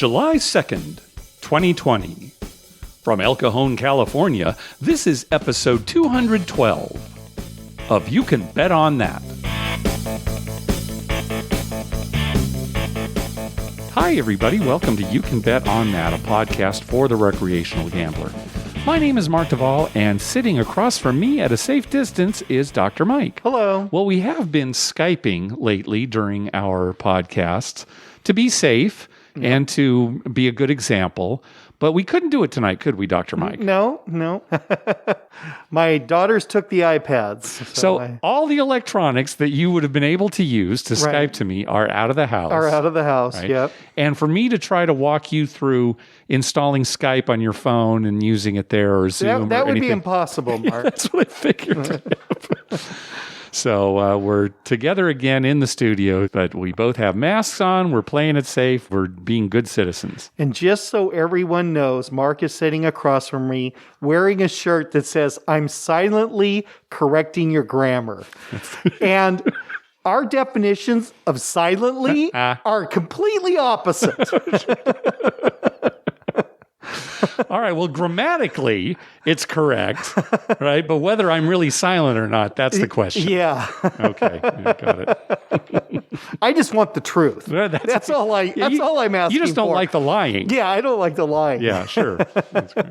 July 2nd, 2020. From El Cajon, California, this is episode 212 of You Can Bet on That. Hi, everybody. Welcome to You Can Bet on That, a podcast for the recreational gambler. My name is Mark Duvall, and sitting across from me at a safe distance is Dr. Mike. Hello. Well, we have been Skyping lately during our podcasts to be safe and to be a good example, but we couldn't do it tonight, could we, Dr. Mike? No. My daughters took the iPads. So all the electronics that you would have been able to use to Skype to me are out of the house. Right? Yep. And for me to try to walk you through installing Skype on your phone and using it there or Zoom that would anything. be impossible, Mark. Yeah, that's what I figured. So we're together again in the studio, but we both have masks on. We're playing it safe. We're being good citizens. And just so everyone knows, Mark is sitting across from me wearing a shirt that says, "I'm silently correcting your grammar." And our definitions of silently are completely opposite. All right, well, grammatically, it's correct, right? But whether I'm really silent or not, that's the question. Yeah. Okay, got it. I just want the truth. That's all I'm asking for. You just don't like the lying. Yeah, I don't like the lying. Yeah, sure. That's great.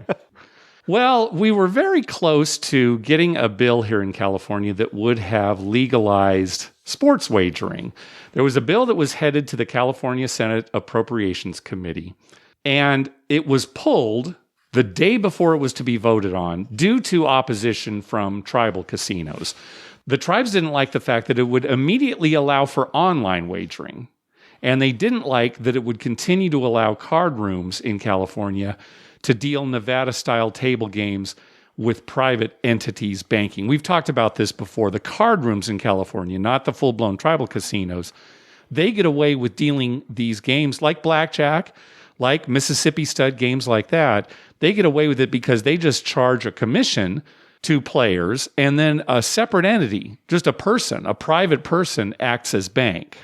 Well, we were very close to getting a bill here in California that would have legalized sports wagering. There was a bill that was headed to the California Senate Appropriations Committee, and it was pulled the day before it was to be voted on due to opposition from tribal casinos. The tribes didn't like the fact that it would immediately allow for online wagering, and they didn't like that it would continue to allow card rooms in California to deal Nevada-style table games with private entities banking. We've talked about this before. The card rooms in California, not the full-blown tribal casinos, they get away with dealing these games like blackjack, like Mississippi stud games like that. They get away with it because they just charge a commission to players, and then a separate entity, just a person, a private person, acts as bank.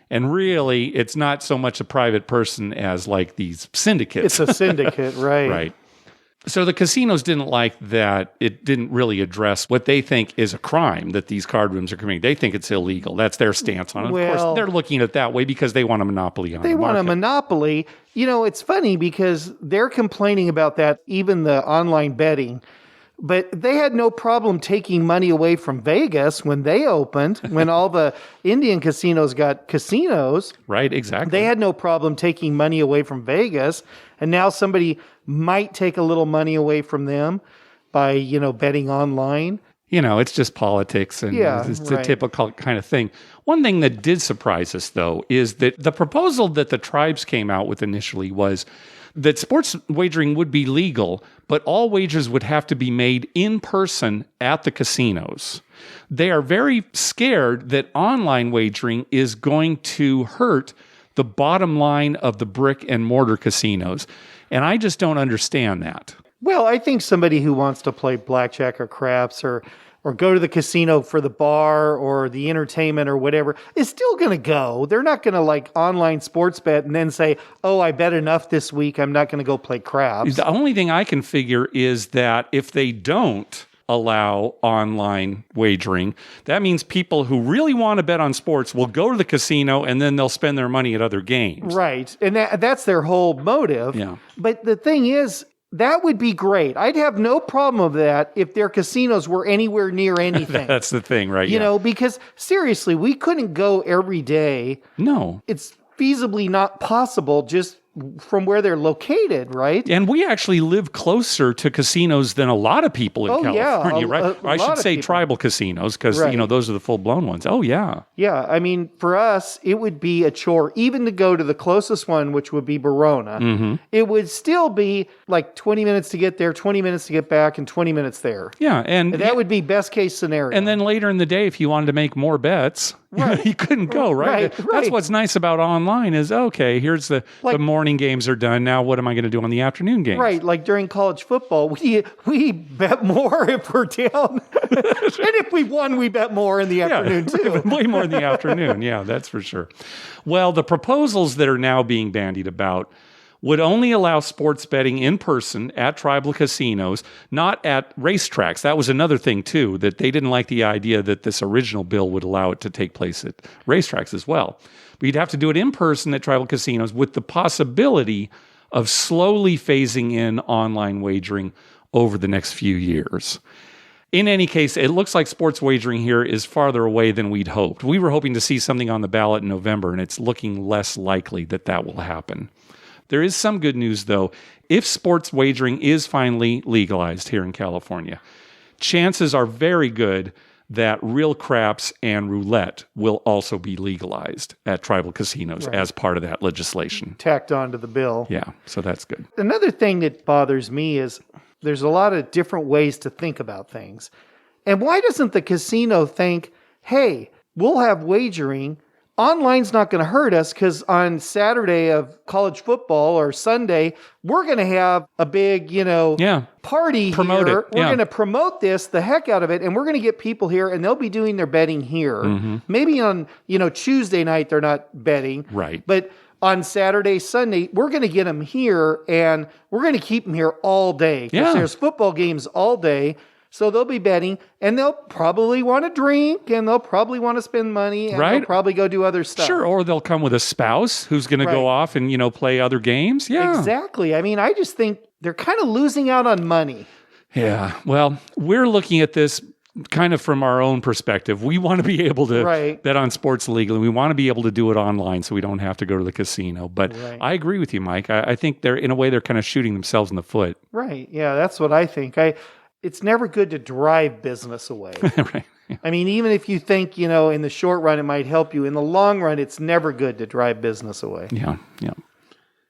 And really, it's not so much a private person as like these syndicates. It's a syndicate, right? Right. So the casinos didn't like that. It didn't really address what they think is a crime that these card rooms are committing. They think it's illegal. That's their stance on it. Of course, they're looking at it that way because they want a monopoly on it. They want a monopoly. You know, it's funny because they're complaining about that, even the online betting. But they had no problem taking money away from Vegas when they opened, when all the Indian casinos got casinos. Right, exactly. They had no problem taking money away from Vegas. And now somebody might take a little money away from them by, betting online. It's just politics, and it's a typical kind of thing. One thing that did surprise us, though, is that the proposal that the tribes came out with initially was that sports wagering would be legal, but all wagers would have to be made in person at the casinos. They are very scared that online wagering is going to hurt the bottom line of the brick and mortar casinos. And I just don't understand that. Well, I think somebody who wants to play blackjack or craps or go to the casino for the bar or the entertainment or whatever is still going to go. They're not going to online sports bet and then say, "Oh, I bet enough this week. I'm not going to go play craps." The only thing I can figure is that if they don't allow online wagering, that means people who really want to bet on sports will go to the casino and then they'll spend their money at other games. Right. And that's their whole motive. Yeah. But the thing is, that would be great. I'd have no problem with that if their casinos were anywhere near anything. That's the thing, right? Because seriously, we couldn't go every day. No. It's feasibly not possible just from where they're located, right? And we actually live closer to casinos than a lot of people in California, right? I should say tribal casinos because, those are the full-blown ones. Oh, yeah. Yeah, I mean, for us, it would be a chore even to go to the closest one, which would be Verona. Mm-hmm. It would still be like 20 minutes to get there, 20 minutes to get back, and 20 minutes there. Yeah, and that would be best case scenario. And then later in the day, if you wanted to make more bets, you couldn't go, right? That's what's nice about online is, okay, here's the morning games are done. Now what am I going to do on the afternoon games? Right, like during college football, we bet more if we're down. And if we won, we bet more in the afternoon too. Way more in the afternoon, yeah, that's for sure. Well, the proposals that are now being bandied about would only allow sports betting in person at tribal casinos, not at racetracks. That was another thing, too, that they didn't like the idea that this original bill would allow it to take place at racetracks as well. But you'd have to do it in person at tribal casinos with the possibility of slowly phasing in online wagering over the next few years. In any case, it looks like sports wagering here is farther away than we'd hoped. We were hoping to see something on the ballot in November, and it's looking less likely that that will happen. There is some good news, though. If sports wagering is finally legalized here in California, chances are very good that real craps and roulette will also be legalized at tribal casinos as part of that legislation. Tacked onto the bill. Yeah, so that's good. Another thing that bothers me is there's a lot of different ways to think about things. And why doesn't the casino think, hey, we'll have wagering. Online's not going to hurt us because on Saturday of college football or Sunday, we're going to have a big, party Promote here. it. We're going to promote this, the heck out of it, and we're going to get people here, and they'll be doing their betting here. Mm-hmm. Maybe on, Tuesday night they're not betting. Right. But on Saturday, Sunday, we're going to get them here, and we're going to keep them here all day. Because there's football games all day. So they'll be betting, and they'll probably want to drink, and they'll probably want to spend money, and they'll probably go do other stuff. Sure, or they'll come with a spouse who's going to go off and, play other games. Yeah. Exactly. I mean, I just think they're kind of losing out on money. Yeah. Well, we're looking at this kind of from our own perspective. We want to be able to bet on sports legally. We want to be able to do it online so we don't have to go to the casino. But I agree with you, Mike. I think in a way, they're kind of shooting themselves in the foot. Right. Yeah, that's what I think. It's never good to drive business away. Right. Yeah. I mean, even if you think, in the short run, it might help you. In the long run, it's never good to drive business away. Yeah.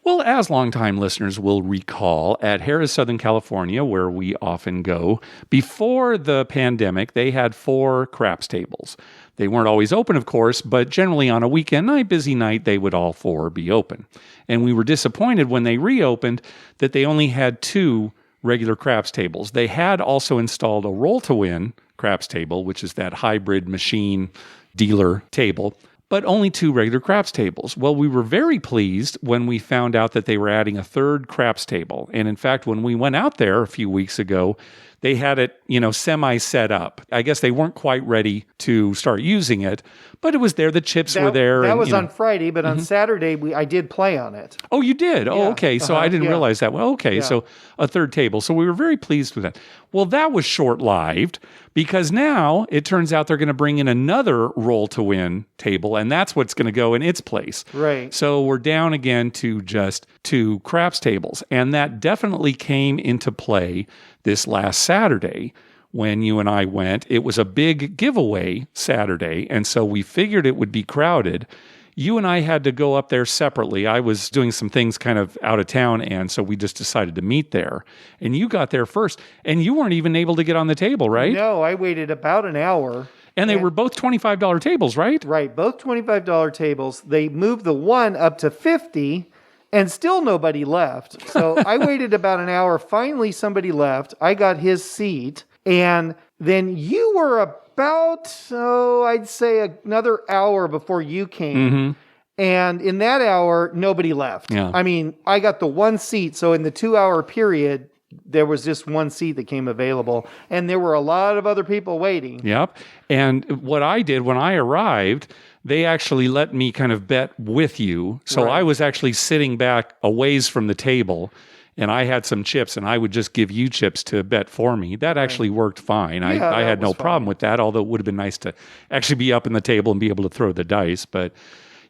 Well, as longtime listeners will recall, at Harrah, Southern California, where we often go, before the pandemic, they had 4 craps tables. They weren't always open, of course, but generally on a weekend night, busy night, they would all 4 be open. And we were disappointed when they reopened that they only had 2 regular craps tables. They had also installed a roll-to-win craps table, which is that hybrid machine dealer table, but only 2 regular craps tables. Well, we were very pleased when we found out that they were adding a 3rd craps table. And in fact, when we went out there a few weeks ago, they had it, semi-set up. I guess they weren't quite ready to start using it, but it was there. The chips were there. That was on Friday, but on Saturday, I did play on it. Oh, you did? Yeah. Oh, okay. So I didn't realize that. Well, okay. Yeah. So a 3rd table. So we were very pleased with that. Well, that was short-lived because now it turns out they're going to bring in another roll-to-win table, and that's what's going to go in its place. Right. So we're down again to just 2 craps tables, and that definitely came into play this last Saturday when you and I went. It was a big giveaway Saturday, and so we figured it would be crowded. You and I had to go up there separately. I was doing some things kind of out of town, and so we just decided to meet there. And you got there first, and you weren't even able to get on the table, right? No, I waited about an hour. And they were both $25 tables, right? Right, both $25 tables. They moved the one up to $50, and still nobody left. So I waited about an hour. Finally, somebody left. I got his seat. And then you were about, I'd say another hour before you came. Mm-hmm. And in that hour, nobody left. Yeah. I mean, I got the one seat. So in the 2-hour period, there was just one seat that came available. And there were a lot of other people waiting. Yep. And what I did when I arrived, they actually let me kind of bet with you. So I was actually sitting back a ways from the table, and I had some chips, and I would just give you chips to bet for me. That actually worked fine. I had no problem with that, although it would have been nice to actually be up in the table and be able to throw the dice. But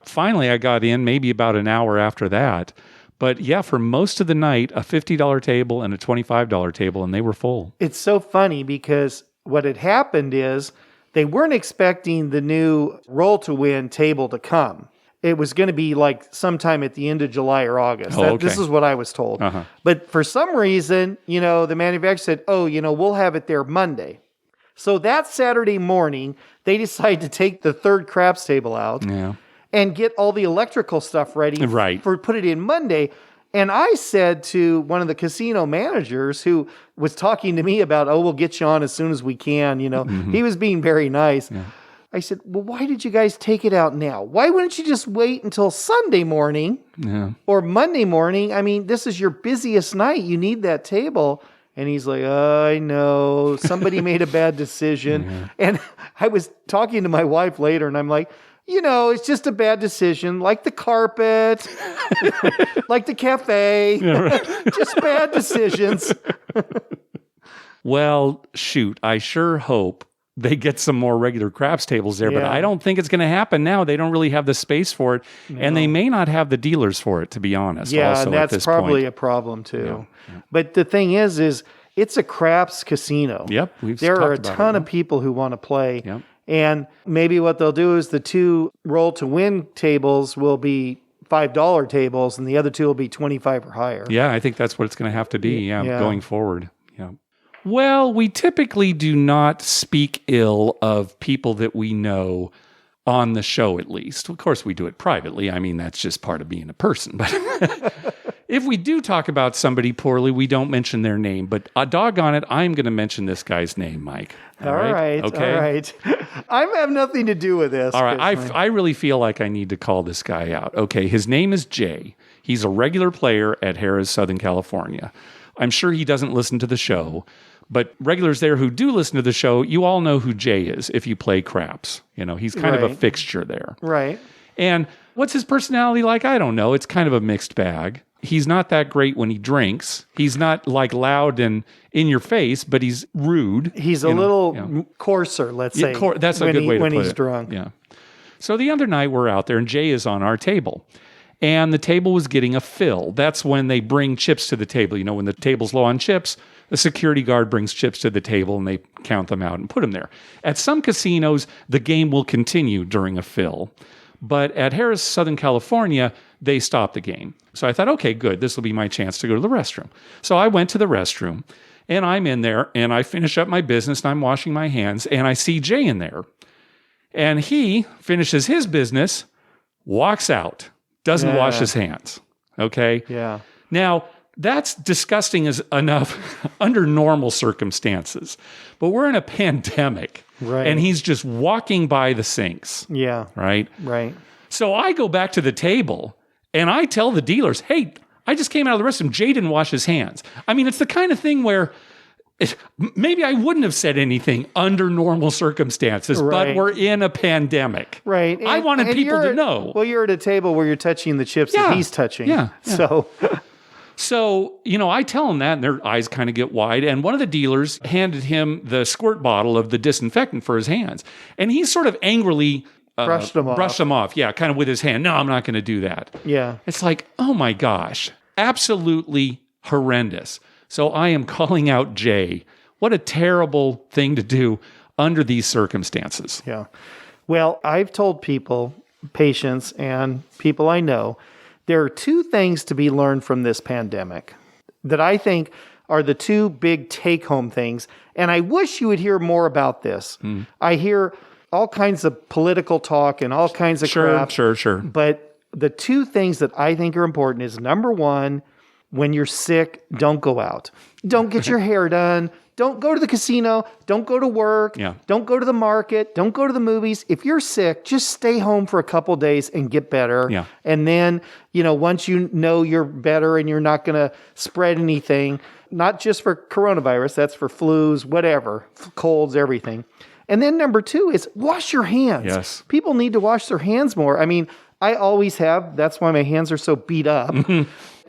finally, I got in maybe about an hour after that. But yeah, for most of the night, a $50 table and a $25 table, and they were full. It's so funny because what had happened is they weren't expecting the new roll-to-win table to come. It was going to be like sometime at the end of July or August. This is what I was told. Uh-huh. But for some reason, the manufacturer said, we'll have it there Monday. So that Saturday morning, they decided to take the 3rd craps table out and get all the electrical stuff ready put it in Monday. And I said to one of the casino managers who was talking to me about, we'll get you on as soon as we can. He was being very nice. Yeah. I said, well, why did you guys take it out now? Why wouldn't you just wait until Sunday morning Yeah. Or Monday morning, I mean, this is your busiest night. You need that table. And he's like, I know, somebody made a bad decision. Yeah. And I was talking to my wife later, and I'm like, it's just a bad decision, like the carpet, like the cafe, just bad decisions. Well, shoot, I sure hope they get some more regular craps tables there, but I don't think it's going to happen now. They don't really have the space for it, and they may not have the dealers for it, to be honest. Yeah, also and at that's this probably point. a problem too. Yeah. But the thing is it's a craps casino. Yep, there are a ton of people who want to play. Yep. And maybe what they'll do is the 2 roll to win tables will be $5 tables, and the other 2 will be 25 or higher. Yeah, I think that's what it's going to have to be, going forward. Yeah. Well, we typically do not speak ill of people that we know on the show, at least. Of course, we do it privately. I mean, that's just part of being a person. But if we do talk about somebody poorly, we don't mention their name. But doggone it, I'm going to mention this guy's name, Mike. All right. Okay. All right. I have nothing to do with this. All right. I really feel like I need to call this guy out. Okay. His name is Jay. He's a regular player at Harrah's Southern California. I'm sure he doesn't listen to the show, but regulars there who do listen to the show, you all know who Jay is if you play craps. He's kind of a fixture there. Right. And what's his personality like? I don't know. It's kind of a mixed bag. He's not that great when he drinks. He's not like loud and in your face, but he's rude. He's a little coarser, let's say. That's a good way to put it. When he's drunk. Yeah. So the other night we're out there and Jay is on our table. And the table was getting a fill. That's when they bring chips to the table. When the table's low on chips, the security guard brings chips to the table and they count them out and put them there. At some casinos, the game will continue during a fill. But at Harrah's Southern California, they stopped the game. So I thought, okay, good. This will be my chance to go to the restroom. So I went to the restroom and I'm in there and I finish up my business and I'm washing my hands and I see Jay in there. And he finishes his business, walks out. Doesn't wash his hands, okay? Yeah. Now, that's disgusting as enough under normal circumstances. But we're in a pandemic, right? And he's just walking by the sinks. Yeah. Right? Right. So I go back to the table, and I tell the dealers, hey, I just came out of the restroom. Jay didn't wash his hands. I mean, it's the kind of thing where maybe I wouldn't have said anything under normal circumstances, but we're in a pandemic. Right. I wanted people to know. Well, you're at a table where you're touching the chips that he's touching. Yeah. So, I tell them that, and their eyes kind of get wide. And one of the dealers handed him the squirt bottle of the disinfectant for his hands. And he sort of angrily brushed them off. Yeah, kind of with his hand. No, I'm not going to do that. Yeah. It's like, oh my gosh, absolutely horrendous. So I am calling out Jay. What a terrible thing to do under these circumstances. Yeah. Well, I've told people, patients and people I know, there are 2 things to be learned from this pandemic that I think are the 2 big take-home things. And I wish you would hear more about this. I hear all kinds of political talk and all kinds of crap. Sure. But the 2 things that I think are important is, number 1, when you're sick, don't go out. Don't get your hair done. Don't go to the casino. Don't go to work. Yeah. Don't go to the market. Don't go to the movies. If you're sick, just stay home for a couple days and get better. Yeah. And then, once you know you're better and you're not going to spread anything, not just for coronavirus, that's for flus, whatever, colds, everything. And then number 2 is wash your hands. Yes. People need to wash their hands more. I mean, I always have. That's why my hands are so beat up.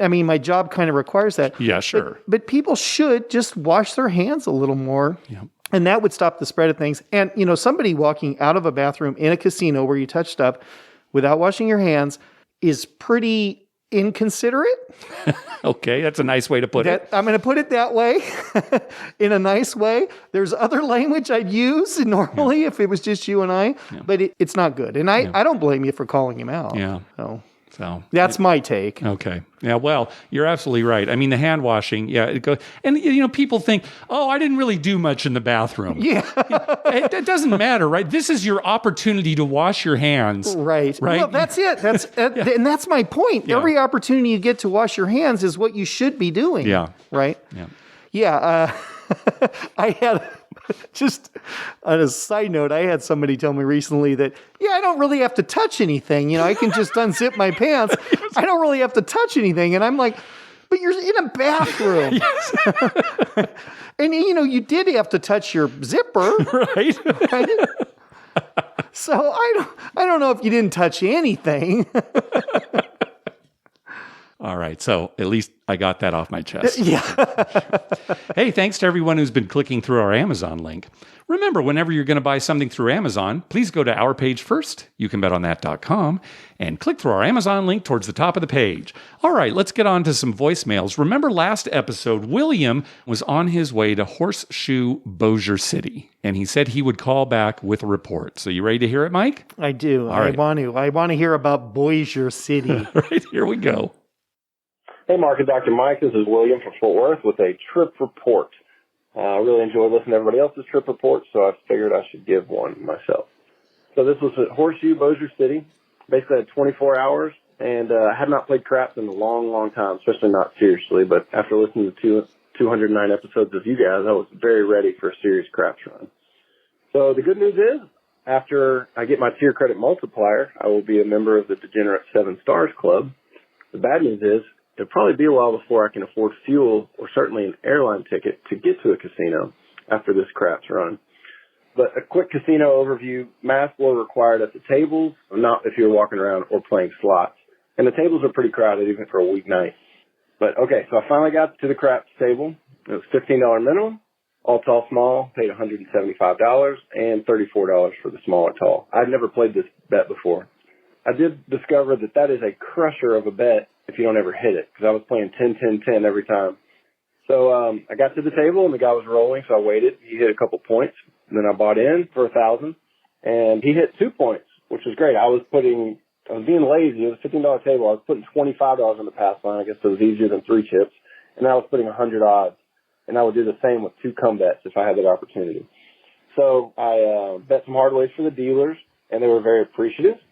I mean, my job kind of requires that. Yeah, sure. But people should just wash their hands a little more. Yeah. And that would stop the spread of things. And, somebody walking out of a bathroom in a casino where you touched up without washing your hands is pretty inconsiderate. Okay, that's a nice way to put it. I'm going to put it that way, in a nice way. There's other language I'd use normally if it was just you and I, but it's not good. And I don't blame you for calling him out. Yeah. So that's my take. Okay. Yeah, well, you're absolutely right. I mean, the hand washing, it goes, and people think, oh, I didn't really do much in the bathroom. Yeah. It doesn't matter, right? This is your opportunity to wash your hands. Right. Well, that's it. And that's my point. Yeah. Every opportunity you get to wash your hands is what you should be doing. Yeah. Right? Yeah. Yeah. Just on a side note, I had somebody tell me recently that, I don't really have to touch anything. I can just unzip my pants. I don't really have to touch anything. And I'm like, but you're in a bathroom. And, you did have to touch your zipper. Right. So I don't know if you didn't touch anything. All right. So at least I got that off my chest. Yeah. Hey, thanks to everyone who's been clicking through our Amazon link. Remember, whenever you're going to buy something through Amazon, please go to our page first, youcanbetonthat.com, and click through our Amazon link towards the top of the page. All right, let's get on to some voicemails. Remember last episode, William was on his way to Horseshoe, Bossier City, and he said he would call back with a report. So you ready to hear it, Mike? I do. All right. I want to hear about Bossier City. All right, here we go. Hey, Mark and Dr. Mike. This is William from Fort Worth with a trip report. I really enjoy listening to everybody else's trip reports, so I figured I should give one myself. So this was at Horseshoe, Bossier City. Basically, I had 24 hours, and I had not played craps in a long, long time, especially not seriously. But after listening to 209 episodes of you guys, I was very ready for a serious craps run. So the good news is, after I get my tier credit multiplier, I will be a member of the Degenerate 7 Stars Club. The bad news is, it'll probably be a while before I can afford fuel or certainly an airline ticket to get to a casino after this craps run. But a quick casino overview, masks were required at the tables, not if you're walking around or playing slots. And the tables are pretty crowded even for a weeknight. But okay, so I finally got to the craps table. It was $15 minimum, all tall, small, paid $175 and $34 for the smaller tall. I'd never played this bet before. I did discover that is a crusher of a bet if you don't ever hit it, because I was playing 10-10-10 every time. So I got to the table, and the guy was rolling, so I waited. He hit a couple points, and then I bought in for $1,000, and he hit 2 points, which was great. I was being lazy. It was a $15 table. I was putting $25 on the pass line. I guess it was easier than 3 chips, and I was putting 100 odds, and I would do the same with 2 come bets if I had that opportunity. So I bet some hard ways for the dealers, and they were very appreciative.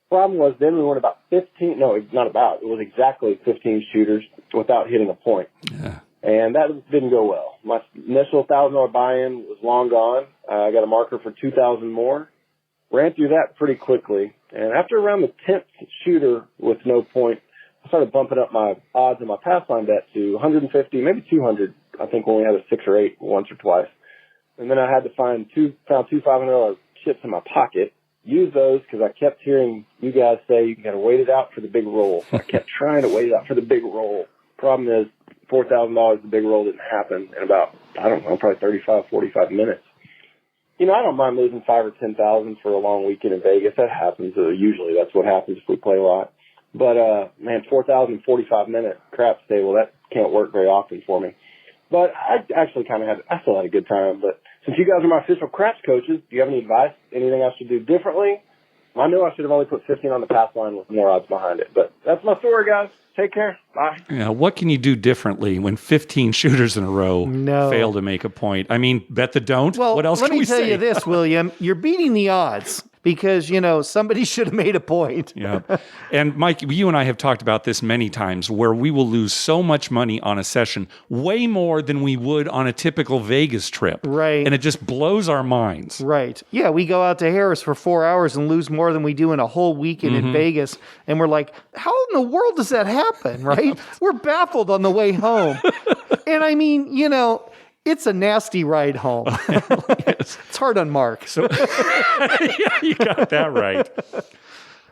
Problem was then we went about 15, no, not about, it was exactly 15 shooters without hitting a point. Yeah. And that didn't go well. My initial $1,000 buy-in was long gone. I got a marker for 2,000 more. Ran through that pretty quickly. And after around the 10th shooter with no point, I started bumping up my odds in my pass line bet to 150, maybe 200, I think when we had a 6 or 8 once or twice. And then I had to found two $500 chips in my pocket. Use those because I kept hearing you guys say you got to wait it out for the big roll. So I kept trying to wait it out for the big roll. Problem is, $4,000, the big roll didn't happen in about, I don't know, probably 35, 45 minutes. I don't mind losing 5 or 10,000 for a long weekend in Vegas. That happens. Usually that's what happens if we play a lot. But, man, 4,000, 45-minute craps table, that can't work very often for me. But I actually I still had a good time. But since you guys are my official craps coaches, do you have any advice? Anything I should do differently? I know I should have only put 15 on the pass line with more odds behind it. But that's my story, guys. Take care. Bye. Yeah, what can you do differently when 15 shooters in a row fail to make a point? I mean, bet the don't. Well, what else can we say? Let me tell you this, William. You're beating the odds. Because, somebody should have made a point. Yeah. And Mike, you and I have talked about this many times where we will lose so much money on a session, way more than we would on a typical Vegas trip. Right. And it just blows our minds. Right. Yeah, we go out to Harrah's for 4 hours and lose more than we do in a whole weekend in Vegas. And we're like, how in the world does that happen, right? We're baffled on the way home. And I mean, it's a nasty ride home. It's hard on Mark. So, yeah, you got that right.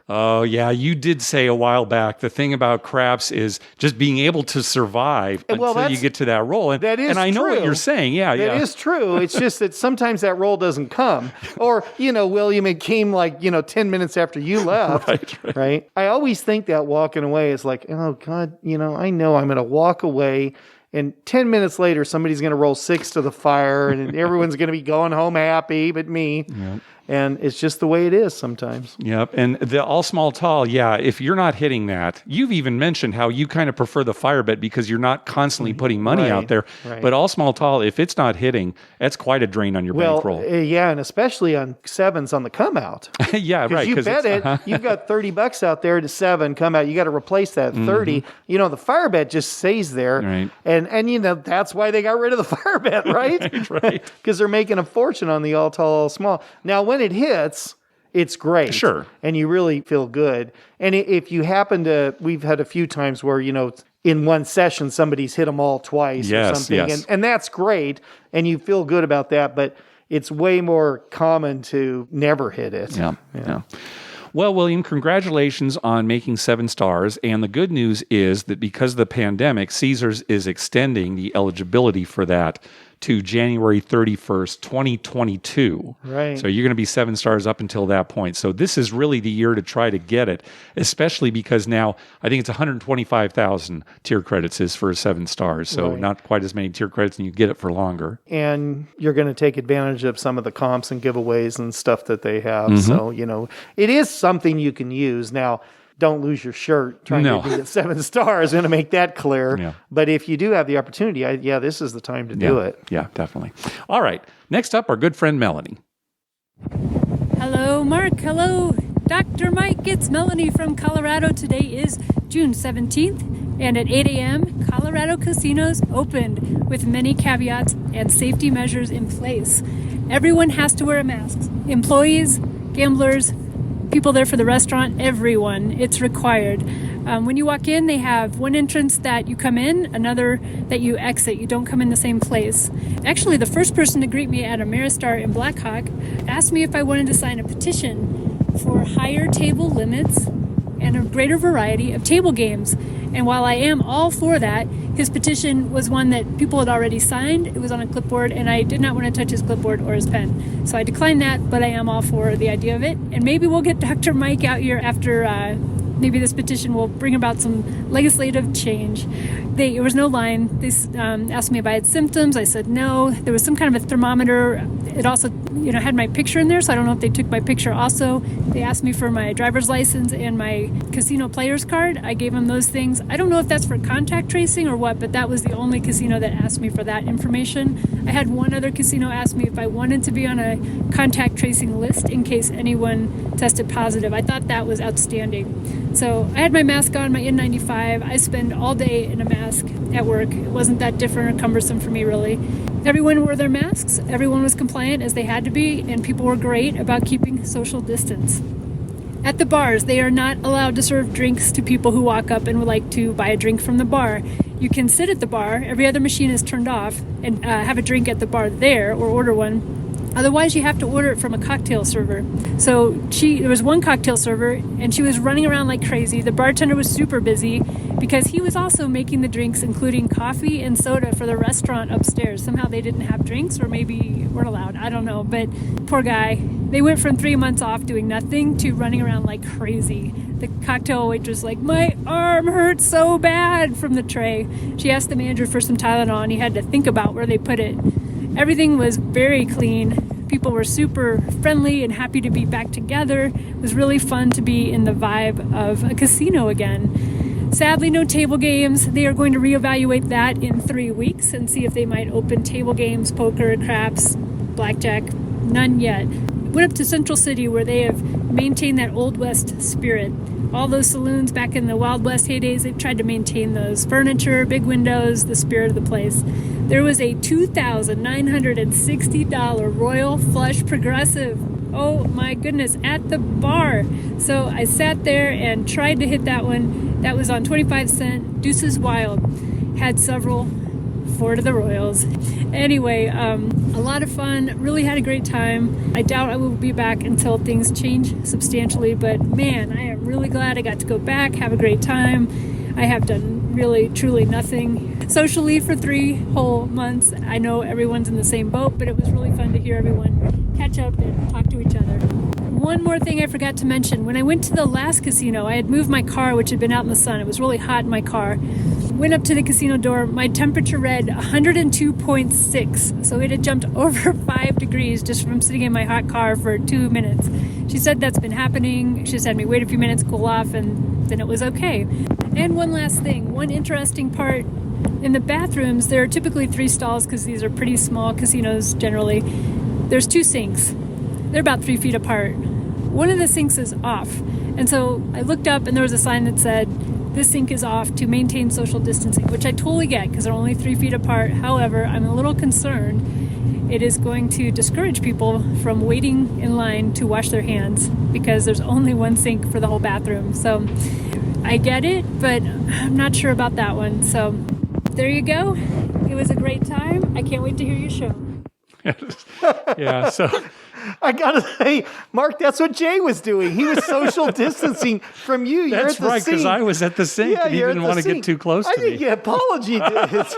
Oh, yeah, you did say a while back, the thing about craps is just being able to survive until you get to that roll. And, that is and I know true. what you're saying. Yeah, That is true. It's just that sometimes that roll doesn't come. Or, William, it came 10 minutes after you left. Right? I always think that walking away is like, oh, God, I know I'm going to walk away. And 10 minutes later, somebody's going to roll 6 to the fire, and everyone's going to be going home happy but me. Yep. And it's just the way it is sometimes. Yep. And the all small tall, yeah, if you're not hitting that, you've even mentioned how you kind of prefer the fire bet because you're not constantly putting money out there. Right. But all small tall, if it's not hitting, that's quite a drain on your bankroll. Yeah, and especially on sevens on the come out. Yeah, right. You bet it. You've got $30 out there to 7 come out. You got to replace that 30. You know, the fire bet just stays there. Right. And you know, that's why they got rid of the fire bet, right? Right. Because they're making a fortune on the all tall, all small. Now, when it hits, it's great. Sure. And you really feel good. And if you happen to, we've had a few times where, you know, in one session, somebody's hit them all twice or something. Yes. And that's great. And you feel good about that. But it's way more common to never hit it. Yeah. Well, William, congratulations on making 7 stars. And the good news is that because of the pandemic, Caesars is extending the eligibility for that to January 31st, 2022. Right. So you're going to be 7 stars up until that point. So this is really the year to try to get it, especially because now I think it's 125,000 tier credits is for 7 stars. So not quite as many tier credits, and you get it for longer. And you're going to take advantage of some of the comps and giveaways and stuff that they have. So, you know, it is something you can use. Now, don't lose your shirt trying to get 7 stars. I'm going to make that clear. Yeah. But if you do have the opportunity, this is the time to do it. Yeah, definitely. All right. Next up, our good friend Melanie. Hello, Mark. Hello, Dr. Mike. It's Melanie from Colorado. Today is June 17th, and at 8 a.m., Colorado casinos opened with many caveats and safety measures in place. Everyone has to wear a mask. Employees, gamblers, people there for the restaurant, everyone. It's required. When you walk in, they have one entrance that you come in, another that you exit. You don't come in the same place. Actually, the first person to greet me at Ameristar in Blackhawk asked me if I wanted to sign a petition for higher table limits and a greater variety of table games. And while I am all for that, his petition was one that people had already signed. It was on a clipboard, and I did not want to touch his clipboard or his pen. So I declined that, but I am all for the idea of it. And maybe we'll get Dr. Mike out here after maybe this petition will bring about some legislative change. There was no line. They asked me if I had symptoms. I said no. There was some kind of a thermometer. It also, had my picture in there, so I don't know if they took my picture also. They asked me for my driver's license and my casino player's card. I gave them those things. I don't know if that's for contact tracing or what, but that was the only casino that asked me for that information. I had one other casino ask me if I wanted to be on a contact tracing list in case anyone tested positive. I thought that was outstanding. So I had my mask on, my N95. I spend all day in a mask at work. It wasn't that different or cumbersome for me, really. Everyone wore their masks. Everyone was compliant as they had to be, and people were great about keeping social distance. At the bars, they are not allowed to serve drinks to people who walk up and would like to buy a drink from the bar. You can sit at the bar, every other machine is turned off, and have a drink at the bar there or order one. Otherwise, you have to order it from a cocktail server. So there was one cocktail server, and she was running around like crazy. The bartender was super busy because he was also making the drinks, including coffee and soda for the restaurant upstairs. Somehow they didn't have drinks, or maybe weren't allowed. I don't know, but poor guy. They went from 3 months off doing nothing to running around like crazy. The cocktail waitress like, my arm hurts so bad from the tray. She asked the manager for some Tylenol, and he had to think about where they put it. Everything was very clean. People were super friendly and happy to be back together. It was really fun to be in the vibe of a casino again. Sadly, no table games. They are going to reevaluate that in 3 weeks and see if they might open table games, poker, craps, blackjack. None yet. Went up to Central City where they have maintained that Old West spirit. All those saloons back in the Wild West heydays, they've tried to maintain those. Furniture, big windows, the spirit of the place. There was a $2,960 Royal Flush Progressive. Oh my goodness, at the bar. So I sat there and tried to hit that one. That was on 25 cent. Deuces Wild. Had several. 4 to the Royals. Anyway, a lot of fun. Really had a great time. I doubt I will be back until things change substantially, but man, I am really glad I got to go back, have a great time. I have done really, truly nothing socially for 3 whole months. I know everyone's in the same boat, but it was really fun to hear everyone catch up and talk to each other. One more thing I forgot to mention. When I went to the last casino, I had moved my car, which had been out in the sun. It was really hot in my car. Went up to the casino door. My temperature read 102.6. So it had jumped over 5 degrees just from sitting in my hot car for 2 minutes. She said that's been happening. She just had me wait a few minutes, cool off, and then it was okay. And one last thing, one interesting part. In the bathrooms, there are typically 3 stalls because these are pretty small casinos generally. There's 2 sinks. They're about 3 feet apart. One of the sinks is off. And so I looked up and there was a sign that said, this sink is off to maintain social distancing, which I totally get because they're only 3 feet apart. However, I'm a little concerned. It is going to discourage people from waiting in line to wash their hands because there's only 1 sink for the whole bathroom. So I get it, but I'm not sure about that one. So there you go. It was a great time. I can't wait to hear your show. Yeah, so I gotta say, Mark, that's what Jay was doing. He was social distancing from you. You're that's at the right, because sink. I was at the sink and he you're didn't at the want to get sink. too close I to me. think your apology is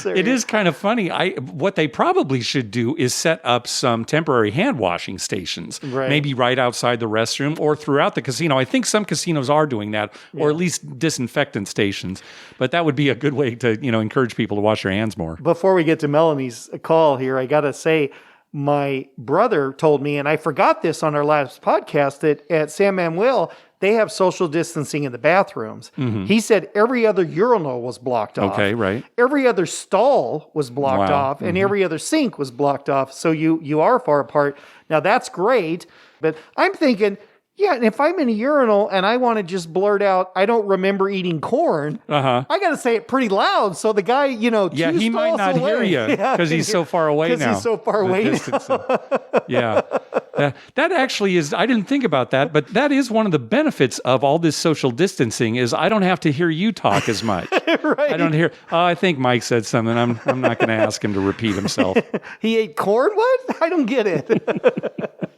It is kind of funny. What they probably should do is set up some temporary hand washing stations, Right. maybe right outside the restroom or throughout the casino. I think some casinos are doing that, or at least disinfectant stations. But that would be a good way to, encourage people to wash their hands more. Before we get to Melanie's call here, I gotta say, my brother told me, and I forgot this on our last podcast, that at San Manuel, they have social distancing in the bathrooms. He said every other urinal was blocked off. Okay, right. Every other stall was blocked Wow. off, and every other sink was blocked off. So you are far apart. Now, that's great, but I'm thinking, yeah, and if I'm in a urinal and I want to just blurt out, I don't remember eating corn, I got to say it pretty loud. So the guy, Yeah, 2 he might stalls not hear away. you because he's so far away now. Because he's so far away now. Distancing. Yeah. That actually is, I didn't think about that, but that is one of the benefits of all this social distancing is I don't have to hear you talk as much. Right. I don't hear, I think Mike said something. I'm not going to ask him to repeat himself. He ate corn? What? I don't get it.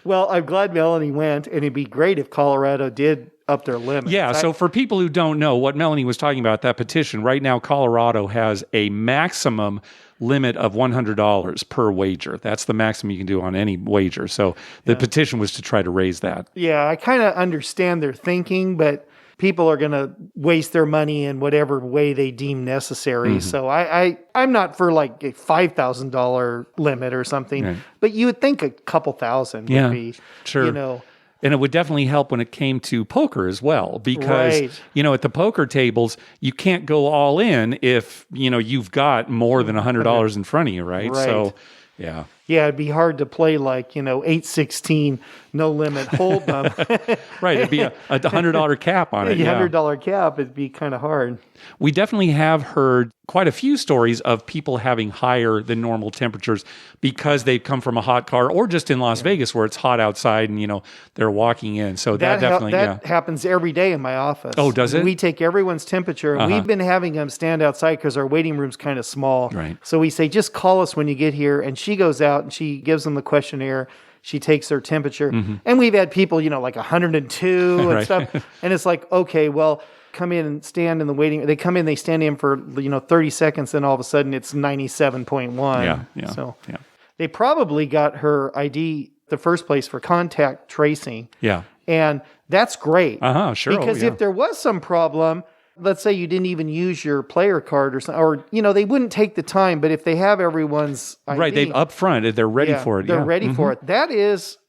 Well, I'm glad Melanie went, and it'd be great if Colorado did up their limits. Yeah, so for people who don't know what Melanie was talking about, that petition, right now Colorado has a maximum limit of $100 per wager. That's the maximum you can do on any wager. So the petition was to try to raise that. Yeah, I kind of understand their thinking, but people are going to waste their money in whatever way they deem necessary. So I'm not for like a $5,000 limit or something, Right. but you would think a couple thousand would be, sure. And it would definitely help when it came to poker as well, because, Right. at the poker tables, you can't go all in if, you've got more than $100 in front of you, right? Right. So, yeah. Yeah, it'd be hard to play like, 8-16, no limit hold'em. Right, it'd be a $100 cap on it. Yeah. $100 cap, it'd be kind of hard. We definitely have heard quite a few stories of people having higher than normal temperatures because they've come from a hot car or just in Las Vegas where it's hot outside and, they're walking in. So that definitely, that happens every day in my office. Oh, does it? We take everyone's temperature. And we've been having them stand outside because our waiting room's kind of small. Right. So we say, just call us when you get here. And she goes out and she gives them the questionnaire. She takes their temperature. And we've had people, like 102 and Right. stuff. And it's like, okay, well, come in and stand in the waiting. They come in, they stand in for 30 seconds, and all of a sudden it's 97.1. Yeah. So Yeah. they probably got her ID the first place for contact tracing. Yeah. And that's great. Sure. Because if there was some problem, let's say you didn't even use your player card or something, or, they wouldn't take the time, but if they have everyone's ID, Right, they've up front, they're ready for it. They're ready for it.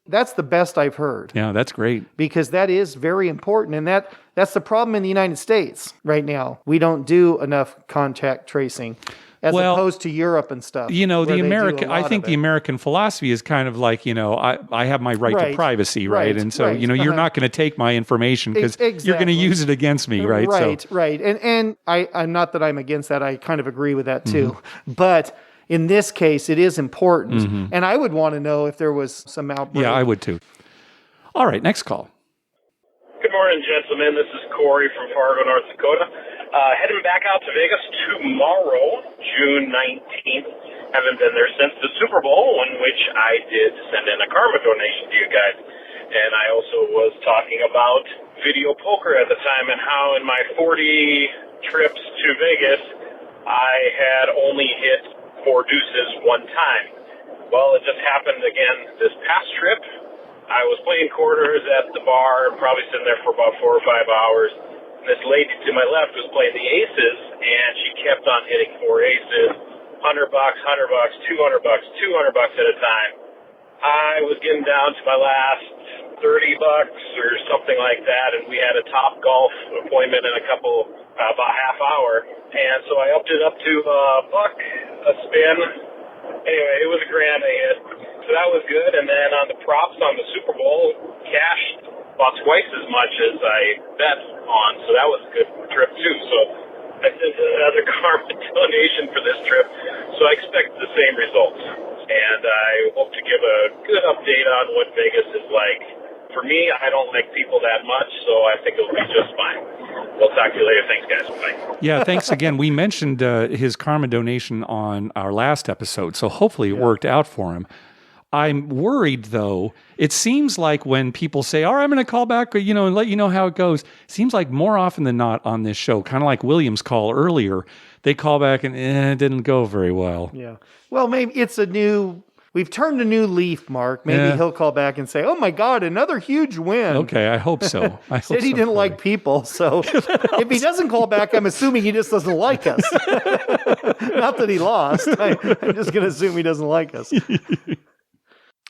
That's the best I've heard. Yeah, that's great. Because that is very important. And that's the problem in the United States right now. We don't do enough contact tracing as opposed to Europe and stuff. I think the American philosophy is kind of like, I have my right to privacy, right? And so, you're not going to take my information because you're going to use it against me, right? Right. And I'm not that I'm against that. I kind of agree with that too. But in this case, it is important. And I would want to know if there was some outbreak. Yeah, I would too. All right, next call. Good morning, gentlemen. This is Corey from Fargo, North Dakota. Heading back out to Vegas tomorrow, June 19th. Haven't been there since the Super Bowl, in which I did send in a karma donation to you guys. And I also was talking about video poker at the time and how in my 40 trips to Vegas, I had only hit 4 deuces one time. Well, it just happened again this past trip. I was playing quarters at the bar, probably sitting there for about 4 or 5 hours. This lady to my left was playing the aces, and she kept on hitting 4 aces, $100, $100, $200, $200 at a time. I was getting down to my last $30 or something like that, and we had a top golf appointment in about half hour, and so I upped it up to $1 a spin. Anyway, it was a grand I hit, so that was good. And then on the props on the Super Bowl, cashed about twice as much as I bet on, so that was a good trip too. So I did another karma donation for this trip, so I expect the same results. And I hope to give a good update on what Vegas is like. For me, I don't like people that much, so I think it'll be just fine. We'll talk to you later. Thanks, guys. Bye. Yeah, thanks again. We mentioned his karma donation on our last episode, so hopefully it worked out for him. I'm worried, though. It seems like when people say, all right, I'm going to call back, and let you know how it goes, it seems like more often than not on this show, kind of like William's call earlier, they call back and it didn't go very well. Yeah. Well, maybe we've turned a new leaf, Mark. Maybe he'll call back and say, oh my God, another huge win. Okay, I hope so. Said he didn't like people, so if he doesn't call back, I'm assuming he just doesn't like us. Not that he lost. I'm just going to assume he doesn't like us.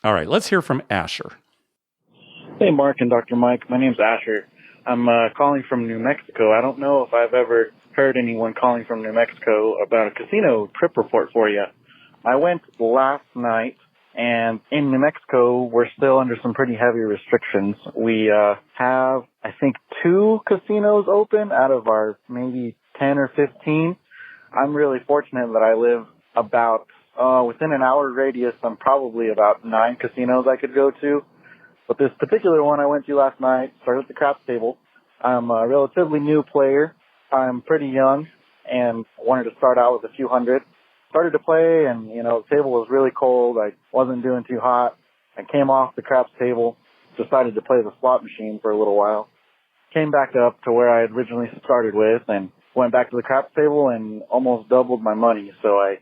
All right, let's hear from Asher. Hey, Mark and Dr. Mike. My name's Asher. I'm calling from New Mexico. I don't know if I've ever heard anyone calling from New Mexico about a casino trip report for you. I went last night, and in New Mexico, we're still under some pretty heavy restrictions. We have, I think, 2 casinos open out of our maybe 10 or 15. I'm really fortunate that I live about within an hour radius. I'm probably about 9 casinos I could go to. But this particular one I went to last night started at the craps table. I'm a relatively new player. I'm pretty young and wanted to start out with a few hundred. Started to play, and, the table was really cold. I wasn't doing too hot. I came off the craps table, decided to play the slot machine for a little while. Came back up to where I had originally started with and went back to the craps table and almost doubled my money, so I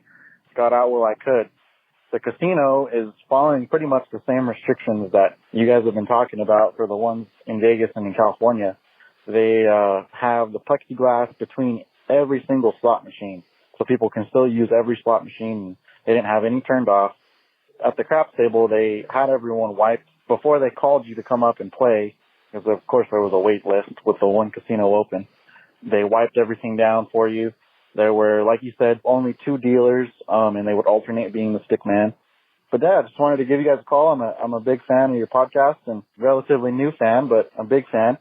got out while I could. The casino is following pretty much the same restrictions that you guys have been talking about for the ones in Vegas and in California. They have the plexiglass between every single slot machine, so people can still use every slot machine. They didn't have any turned off. At the craps table, they had everyone wiped before they called you to come up and play, because of course there was a wait list with the one casino open. They wiped everything down for you. There were, like you said, only 2 dealers, and they would alternate being the stick man. But yeah, I just wanted to give you guys a call. I'm a big fan of your podcast, and relatively new fan, but a big fan.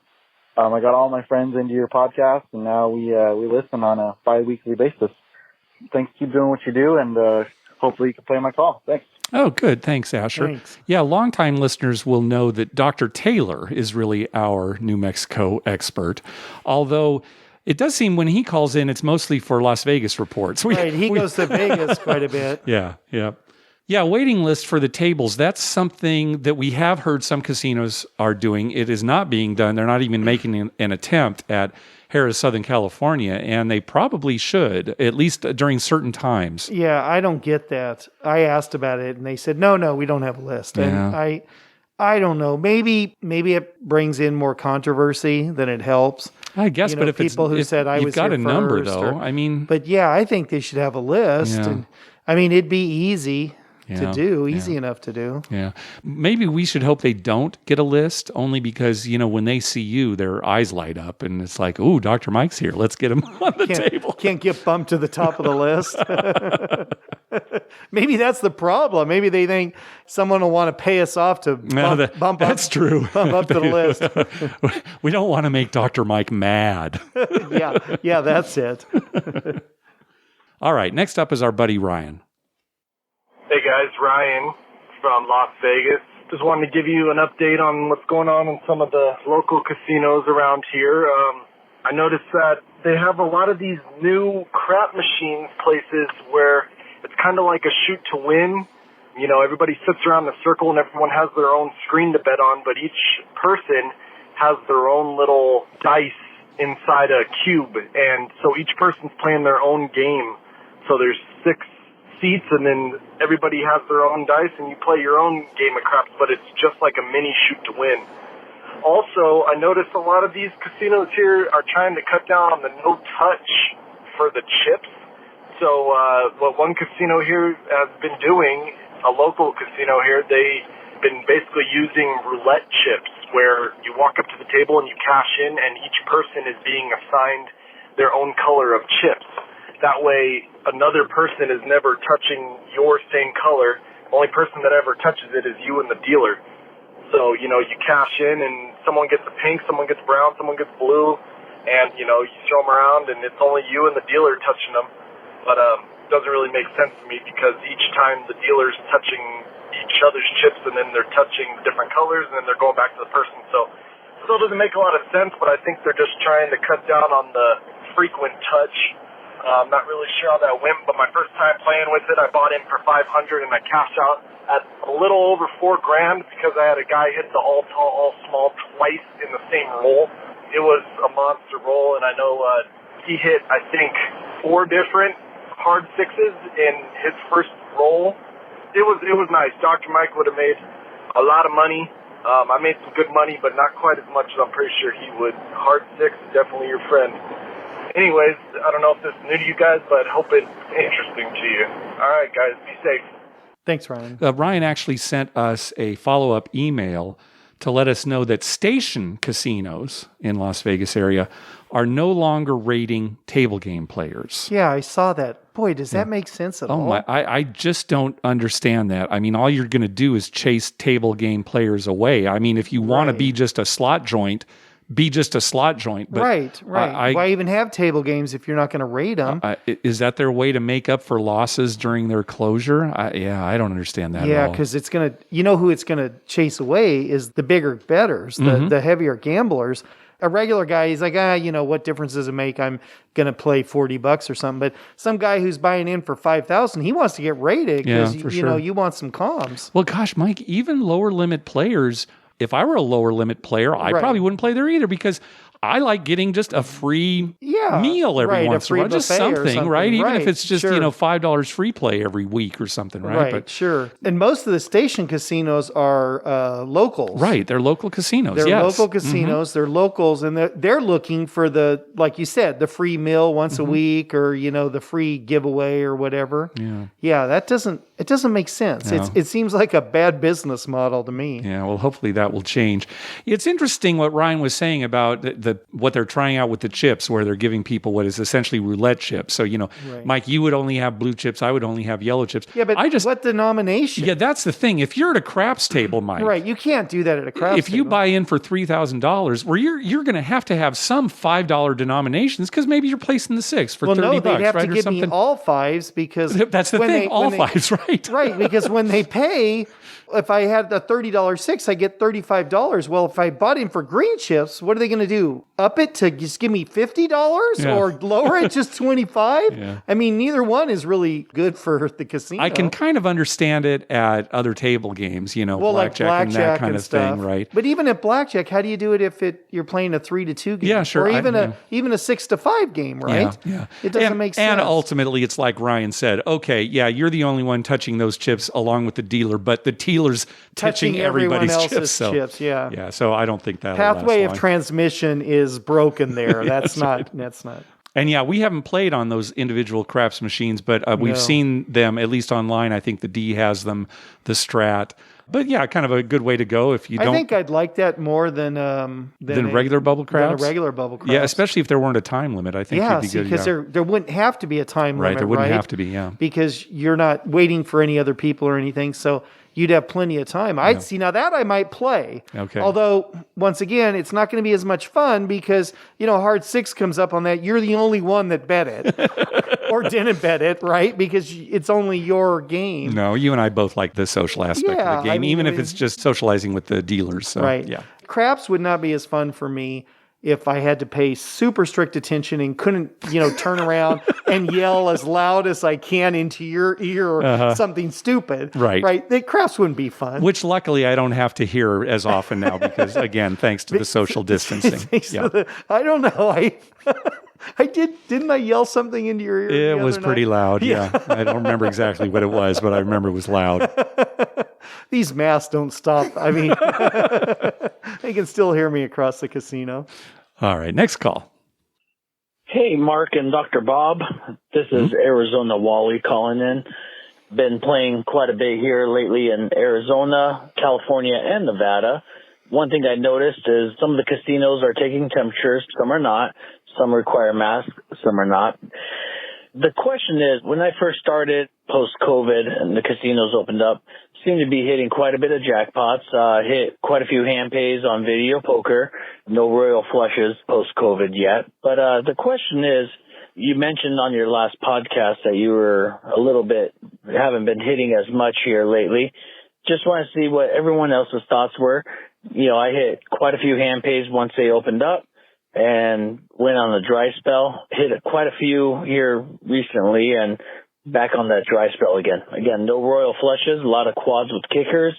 I got all my friends into your podcast, and now we listen on a bi-weekly basis. Thanks. Keep doing what you do, and hopefully you can play my call. Thanks. Oh, good. Thanks, Asher. Thanks. Yeah, longtime listeners will know that Dr. Taylor is really our New Mexico expert, although it does seem when he calls in, it's mostly for Las Vegas reports. Right, he goes to Vegas quite a bit. Yeah. Yeah, waiting list for the tables, that's something that we have heard some casinos are doing. It is not being done. They're not even making an attempt at Harrah, Southern California, and they probably should, at least during certain times. Yeah, I don't get that. I asked about it, and they said, no, we don't have a list. And I don't know. Maybe it brings in more controversy than it helps. I guess, but if people who said I was you've got here a number, first, though. But yeah, I think they should have a list. Yeah. And it'd be easy to do, easy enough to do. Yeah. Maybe we should hope they don't get a list, only because, when they see you, their eyes light up and it's like, ooh, Dr. Mike's here. Let's get him on the table. Can't get bumped to the top of the list. Maybe that's the problem. Maybe they think someone will want to pay us off to bump that's up, true. Bump up to the list. We don't want to make Dr. Mike mad. Yeah, that's it. All right. Next up is our buddy Ryan. Hey guys, Ryan from Las Vegas. Just wanted to give you an update on what's going on in some of the local casinos around here. I noticed that they have a lot of these new crap machines places where it's kind of like a shoot to win. Everybody sits around in a circle and everyone has their own screen to bet on, but each person has their own little dice inside a cube, and so each person's playing their own game. So there's 6 seats, and then everybody has their own dice, and you play your own game of craps, but it's just like a mini shoot to win. Also, I noticed a lot of these casinos here are trying to cut down on the no-touch for the chips. So what one casino here has been doing, a local casino here, they've been basically using roulette chips where you walk up to the table and you cash in, and each person is being assigned their own color of chips. That way, another person is never touching your same color. The only person that ever touches it is you and the dealer. So, you cash in and someone gets a pink, someone gets brown, someone gets blue, and, you throw them around and it's only you and the dealer touching them. But it doesn't really make sense to me because each time the dealer's touching each other's chips and then they're touching different colors and then they're going back to the person. So it still doesn't make a lot of sense, but I think they're just trying to cut down on the frequent touch. I'm not really sure how that went, but my first time playing with it, I bought in for $500 and I cashed out at a little over $4,000 because I had a guy hit the all tall, all small twice in the same roll. It was a monster roll, and I know he hit, I think, 4 different hard sixes in his first roll. It was nice. Dr. Mike would have made a lot of money. I made some good money, but not quite as much as I'm pretty sure he would. Hard six, definitely your friend. Anyways, I don't know if this is new to you guys, but I hope it's interesting to you. All right, guys, be safe. Thanks, Ryan. Ryan actually sent us a follow-up email to let us know that station casinos in Las Vegas area are no longer rating table game players. Yeah, I saw that. Boy, does that make sense at all? I just don't understand that. I mean, all you're going to do is chase table game players away. I mean, if you want to be just a slot joint, be just a slot joint. But right. Why even have table games if you're not going to rate them? Is that their way to make up for losses during their closure? I don't understand that at all. Yeah, because it's going to, who it's going to chase away is the bigger bettors, the heavier gamblers. A regular guy, he's like, what difference does it make? I'm going to play $40 or something. But some guy who's buying in for $5,000, he wants to get rated because, you want some comms. Well, gosh, Mike, even lower limit players, if I were a lower limit player, I probably wouldn't play there either because I like getting just a free meal every once in a while. Just something, right? Even if it's just, $5 free play every week or something, right? But sure. And most of the station casinos are locals. Right. They're local casinos. They're local casinos. They're locals. And they're looking for the, like you said, the free meal once a week or, the free giveaway or whatever. Yeah. It doesn't make sense. No. It seems like a bad business model to me. Yeah. Well, hopefully that will change. It's interesting what Ryan was saying about what they're trying out with the chips, where they're giving people what is essentially roulette chips. So, Mike, you would only have blue chips. I would only have yellow chips. Yeah, but what denomination? Yeah, that's the thing. If you're at a craps table, Mike. Right, you can't do that at a craps table. If you buy in for $3,000, well, you're going to have some $5 denominations because maybe you're placing the 6 for $30, no, they'd have right? to give me all 5s because... That's the thing, all 5s, right? Right, because when they pay... If I had the $30 6, I get $35. Well, if I bought in for green chips, what are they going to do? Up it to just give me $50 or lower it just $25? Yeah. I mean, neither one is really good for the casino. I can kind of understand it at other table games, blackjack and that kind of thing, right? But even at blackjack, how do you do it if you're playing a 3-2 game? Yeah, sure. Or even a 6-5 game, right? Yeah. It doesn't make sense. And ultimately, it's like Ryan said, okay, you're the only one touching those chips along with the dealer, but the dealer's touching everybody's chips. Yeah, so I don't think that pathway of transmission is broken there. That's not. And we haven't played on those individual craps machines, but we've seen them at least online. I think the D has them, the Strat. But kind of a good way to go if you don't. I think I'd like that more than regular bubble craps. Than a regular bubble craps. Yeah, especially if there weren't a time limit. I think it'd be good. Because there wouldn't have to be a time limit, right? There wouldn't have to be, because you're not waiting for any other people or anything. So you'd have plenty of time. I'd see now that I might play. Okay. Although once again, it's not going to be as much fun because hard 6 comes up on that. You're the only one that bet it or didn't bet it, right? Because it's only your game. No, you and I both like the social aspect of the game, even if it's just socializing with the dealers. So, right. Yeah. Craps would not be as fun for me if I had to pay super strict attention and couldn't, turn around and yell as loud as I can into your ear something stupid. Right. Right. The craps woun't be fun. Which luckily I don't have to hear as often now because, again, thanks to the social distancing. I don't know. Didn't I yell something into your ear? It was pretty loud. Yeah. I don't remember exactly what it was, but I remember it was loud. These masks don't stop. I mean, They can still hear me across the casino. All right, next call. Hey, Mark and Dr. Bob. This is Arizona Wally calling in. Been playing quite a bit here lately in Arizona, California, and Nevada. One thing I noticed is some of the casinos are taking temperatures. Some are not. Some require masks. Some are not. The question is, when I first started post-COVID and the casinos opened up, seemed to be hitting quite a bit of jackpots, hit quite a few hand pays on video poker. No royal flushes post-COVID yet. But the question is, you mentioned on your last podcast that you were a little bit, haven't been hitting as much here lately. Just want to see what everyone else's thoughts were. You know, I hit quite a few hand pays once they opened up and went on a dry spell. Hit quite a few here recently and back on that dry spell again. Again, no royal flushes, a lot of quads with kickers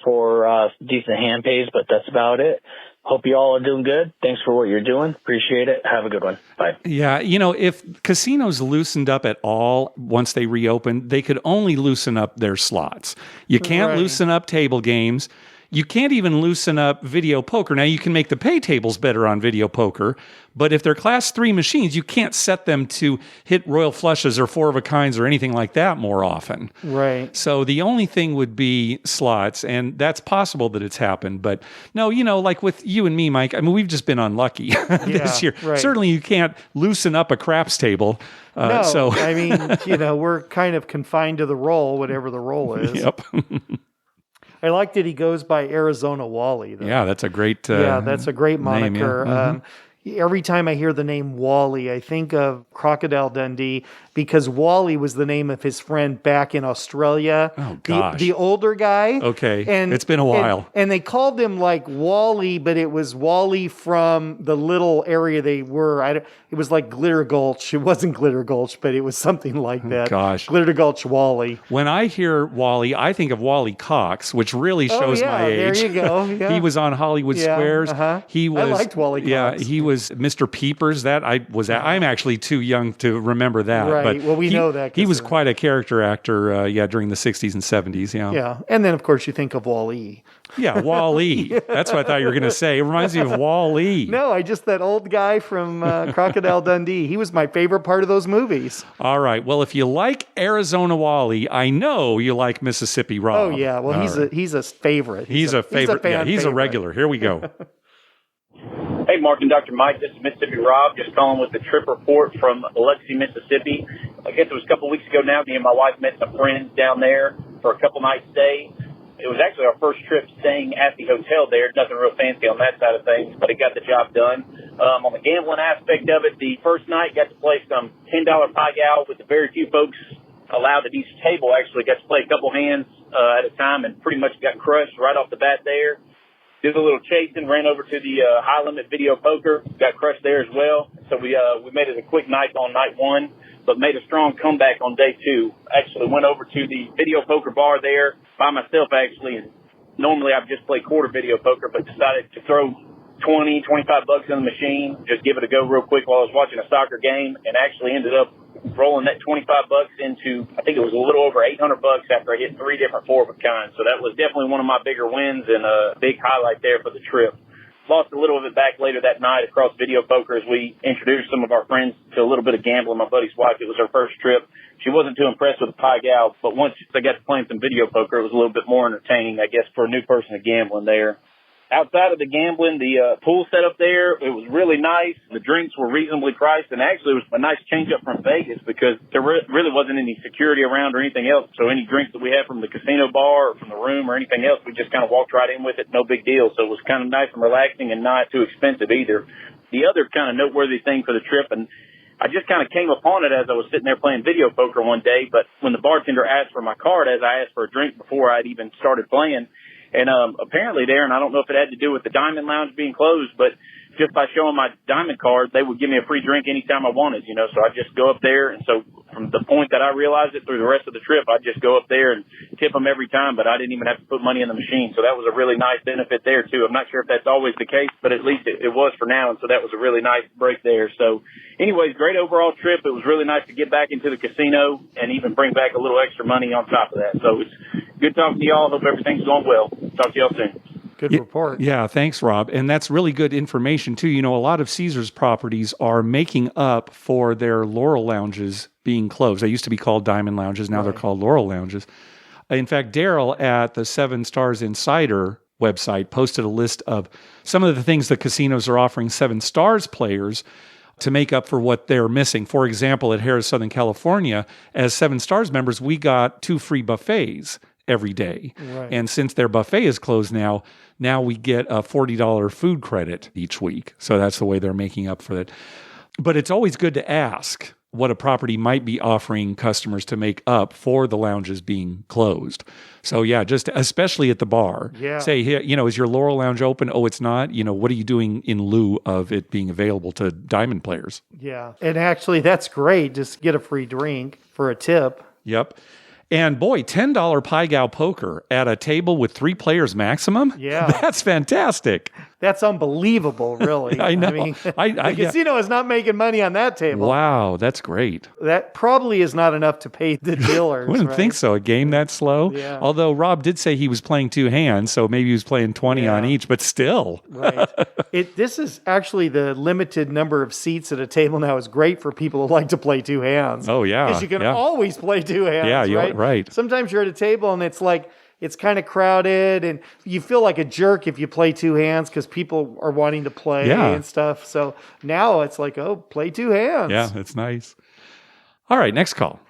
for decent hand pays, but that's about it. Hope you all are doing good. Thanks for what you're doing. Appreciate it. Have a good one. Bye. Yeah, you know, if casinos loosened up at all once they reopened, they could only loosen up their slots. You can't loosen up table games. You can't even loosen up video poker. Now, you can make the pay tables better on video poker, but if they're class 3 machines, you can't set them to hit royal flushes or four of a kinds or anything like that more often. Right. So the only thing would be slots, and that's possible that it's happened. But no, you know, like with you and me, Mike, I mean, we've just been unlucky this year. Right. Certainly you can't loosen up a craps table. No, so I mean, you know, we're kind of confined to the role, whatever the role is. Yep. I like that he goes by Arizona Wally, though. Yeah, that's a great that's a great name, yeah. moniker. Every time I hear the name Wally, I think of Crocodile Dundee because Wally was the name of his friend back in Australia. Oh, gosh. The older guy. Okay. It's been a while. And they called him like Wally, but it was Wally from the little area they were. It was like Glitter Gulch. It wasn't Glitter Gulch, but it was something like that. Gosh. Glitter Gulch Wally. When I hear Wally, I think of Wally Cox, which really shows my age. There you go. Yeah. He was on Hollywood Squares. He was. I liked Wally Cox. Yeah, he was Mr. Peepers. I'm actually too young to remember that. Right. But Well, we know that. He was quite a character actor, during the 60s and 70s. Yeah. Yeah. And then, of course, you think of Wall-E. Yeah, Wall-E. That's what I thought you were going to say. It reminds me of Wall-E. No, that old guy from Crocodile Dundee. He was my favorite part of those movies. All right. Well, if you like Arizona Wally, I know you like Mississippi Rob. Oh, yeah. Well, he's a favorite. He's a favorite. He's a regular. Here we go. Hey, Mark and Dr. Mike, this is Mississippi Rob, just calling with the trip report from Biloxi, Mississippi. I guess it was a couple weeks ago now. Me and my wife met some friends down there for a couple nights stay. It was actually our first trip staying at the hotel there. Nothing real fancy on that side of things, but it got the job done. On the gambling aspect of it, the first night got to play some $10 pie gal with the very few folks allowed at each table. Actually got to play a couple hands at a time and pretty much got crushed right off the bat there. Did a little chasing, ran over to the high limit video poker, got crushed there as well. So we made it a quick night on night one, but made a strong comeback on day two. Actually went over to the video poker bar there by myself actually. And normally I've just played quarter video poker, but decided to throw 20, 25 bucks in the machine, just give it a go real quick while I was watching a soccer game, and actually ended up rolling that 25 bucks into, I think it was a little over 800 bucks after I hit 3 different four of a kind. So that was definitely one of my bigger wins and a big highlight there for the trip. Lost a little of it back later that night across video poker as we introduced some of our friends to a little bit of gambling. My buddy's wife, it was her first trip. She wasn't too impressed with the pie gal, but once they got to playing some video poker, it was a little bit more entertaining, I guess, for a new person to gambling there. Outside of the gambling, the pool setup there, it was really nice. The drinks were reasonably priced, and actually it was a nice change up from Vegas because there really wasn't any security around or anything else. So any drinks that we had from the casino bar or from the room or anything else, we just kind of walked right in with it, no big deal. So it was kind of nice and relaxing and not too expensive either. The other kind of noteworthy thing for the trip, and I just kind of came upon it as I was sitting there playing video poker one day, but when the bartender asked for my card as I asked for a drink before I'd even started playing, and apparently there, and I don't know if it had to do with the Diamond Lounge being closed, but just by showing my Diamond card, they would give me a free drink anytime I wanted, so I'd just go up there. And so from the point that I realized it through the rest of the trip, I'd just go up there and tip them every time, but I didn't even have to put money in the machine. So that was a really nice benefit there, too. I'm not sure if that's always the case, but at least it was for now. And so that was a really nice break there. So anyways, great overall trip. It was really nice to get back into the casino and even bring back a little extra money on top of that. So it's good talking to y'all. Hope everything's going well. Talk to y'all soon. Good report. Yeah, thanks, Rob. And that's really good information, too. You know, a lot of Caesars properties are making up for their Laurel lounges being closed. They used to be called Diamond Lounges. Now they're called Laurel Lounges. In fact, Daryl at the 7 Stars Insider website posted a list of some of the things the casinos are offering 7 Stars players to make up for what they're missing. For example, at Harrah, Southern California, as 7 Stars members, we got 2 free buffets every day. Right. And since their buffet is closed now we get a $40 food credit each week. So that's the way they're making up for that. But it's always good to ask what a property might be offering customers to make up for the lounges being closed. So yeah, just especially at the bar. Yeah. Say, hey, you know, is your Laurel Lounge open? Oh, it's not. You know, what are you doing in lieu of it being available to Diamond players? Yeah. And actually, that's great. Just get a free drink for a tip. Yep. And boy, $10 Pai Gow poker at a table with 3 players maximum? Yeah. That's fantastic. That's unbelievable, really. I know. mean, I the casino is not making money on that table. Wow, that's great. That probably is not enough to pay the dealers. Wouldn't right? think so. A game that slow? Yeah. Although Rob did say he was playing 2 hands, so maybe he was playing 20 on each, but still. Right. This is actually the limited number of seats at a table now is great for people who like to play 2 hands. Oh, yeah. Because you can yeah. always play 2 hands. Yeah, you're right? right. Sometimes you're at a table and it's like, it's kind of crowded and you feel like a jerk if you play 2 hands because people are wanting to play and stuff. So now it's like, oh, play 2 hands. Yeah, it's nice. All right, next call.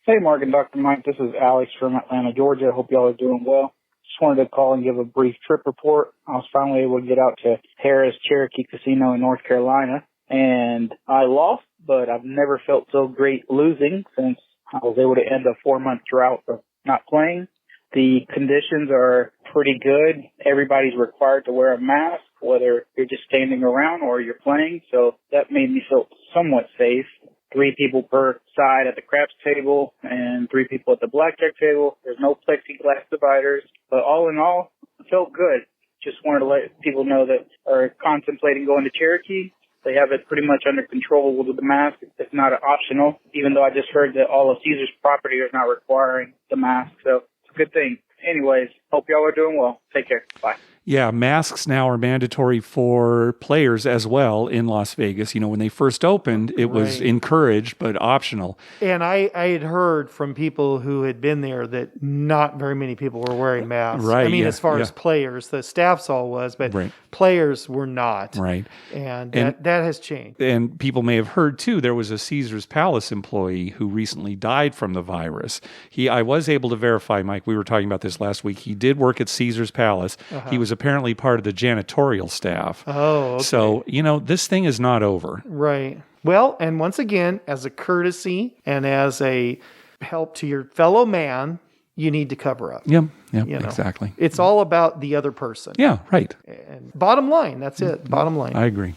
Hey, Mark and Dr. Mike. This is Alex from Atlanta, Georgia. Hope y'all are doing well. Just wanted to call and give a brief trip report. I was finally able to get out to Harrah's Cherokee Casino in North Carolina, and I lost, but I've never felt so great losing since I was able to end a 4-month drought of not playing. The conditions are pretty good. Everybody's required to wear a mask, whether you're just standing around or you're playing, so that made me feel somewhat safe. 3 people per side at the craps table and 3 people at the blackjack table. There's no plexiglass dividers, but all in all, it felt good. Just wanted to let people know that are contemplating going to Cherokee. They have it pretty much under control with the mask. It's not optional, even though I just heard that all of Caesar's property is not requiring the mask, so it's a good thing. Anyways, hope y'all are doing well. Take care. Bye. Yeah, masks now are mandatory for players as well in Las Vegas. You know, when they first opened, it was encouraged, but optional. And I had heard from people who had been there that not very many people were wearing masks. Right. I mean, as far as players, the staff's all was, but players were not. Right. And that has changed. And people may have heard, too, there was a Caesars Palace employee who recently died from the virus. I was able to verify, Mike, we were talking about this last week. He did work at Caesars Palace. He was apparently part of the janitorial staff. Oh, okay. So, you know, this thing is not over. Right. Well, and once again, as a courtesy and as a help to your fellow man, you need to cover up. Yep, exactly. It's all about the other person. Yeah, right. And bottom line, that's it. Bottom line. I agree.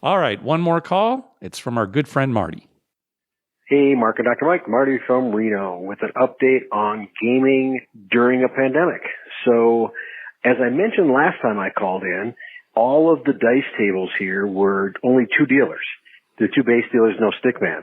All right, one more call. It's from our good friend Marty. Hey, Mark and Dr. Mike. Marty from Reno with an update on gaming during a pandemic. So, as I mentioned last time I called in, all of the dice tables here were only 2 dealers. The 2 base dealers, no stickman.